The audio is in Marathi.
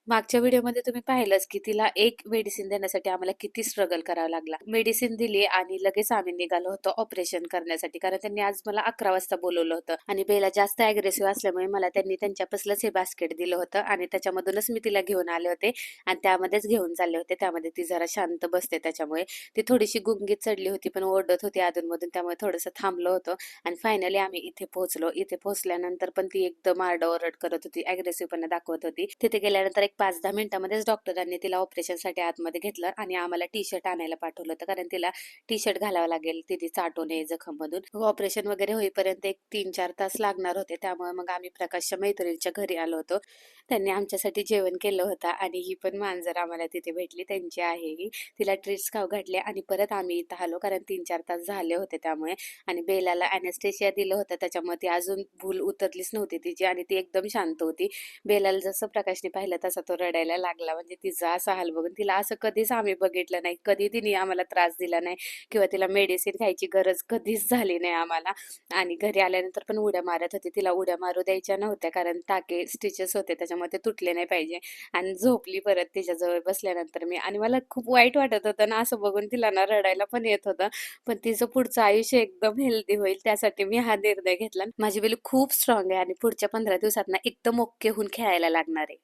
मागच्या व्हिडिओमध्ये तुम्ही पाहिलंच की तिला एक मेडिसिन देण्यासाठी आम्हाला किती स्ट्रगल करावा लागला. मेडिसिन दिली आणि लगेच आम्ही निघालो होतो ऑपरेशन करण्यासाठी. कारण त्यांनी आज मला 11 वाजता बोलवलं होतं आणि बेला जास्त अग्रेसिव्ह असल्यामुळे मला त्यांनी त्यांच्यापासलंच हे बास्केट दिलं होतं आणि त्याच्यामधूनच मी तिला घेऊन आले होते आणि त्यामध्येच घेऊन चालले होते. त्यामध्ये ती जरा शांत बसते त्याच्यामुळे. ती थोडीशी गुंगीत चढली होती पण ओरडत होती अधूनमधून, त्यामुळे थोडंसं थांबलो होतो आणि फायनली आम्ही इथे पोहोचलो. इथे पोहोचल्यानंतर पण ती एकदम आरडाओरड करत होती, अग्रेसिव्हपणा दाखवत होती. तिथे गेल्यानंतर एक 5-10 मिनिटांमध्येच डॉक्टरांनी तिला ऑपरेशनसाठी आतमध्ये घेतलं आणि आम्हाला टी-शर्ट आणायला पाठवलं होतं, कारण तिला टी-शर्ट घालावं लागेल तिथे चाटू नये जखममधून. ऑपरेशन वगैरे होईपर्यंत एक 3-4 तास लागणार होते, त्यामुळे मग आम्ही प्रकाशच्या मैत्रिणीच्या घरी आलो होतो. त्यांनी आमच्यासाठी जेवण केलं होतं आणि ही पण मांजर आम्हाला तिथे भेटली, त्यांची आहे ही. तिला ट्रीट्स खाऊ घातले आणि परत आम्ही इथं आलो, कारण 3-4 तास झाले होते त्यामुळे. आणि बेलाला अॅनेस्थेशिया दिलं होतं, त्याच्यामुळे ती अजून भूल उतरलीच नव्हती तिची आणि ती एकदम शांत होती. बेलाला जसं प्रकाशने पाहिलं तसा तो रडायला लागला. म्हणजे तिचा असा हाल बघून तिला असं कधीच आम्ही बघितलं नाही. कधी तिने आम्हाला त्रास दिला नाही किंवा तिला मेडिसिन घ्यायची गरज कधीच झाली नाही आम्हाला. आणि घरी आल्यानंतर पण उड्या मारत होती. तिला उड्या मारू द्यायच्या नव्हत्या, कारण टाके स्टिचेस होते त्याच्यामुळे ते तुटले नाही पाहिजे. आणि झोपली परत तिच्याजवळ बसल्यानंतर मी. आणि मला खूप वाईट वाटत होतं ना असं बघून, तिला ना रडायला पण येत होतं. पण तिचं पुढचं आयुष्य एकदम हेल्दी होईल त्यासाठी मी हा निर्णय घेतला. माझी बेलू खूप स्ट्रॉंग आहे आणि पुढच्या 15 दिवसात ना एकदम ओके होऊन खेळायला लागणार आहे.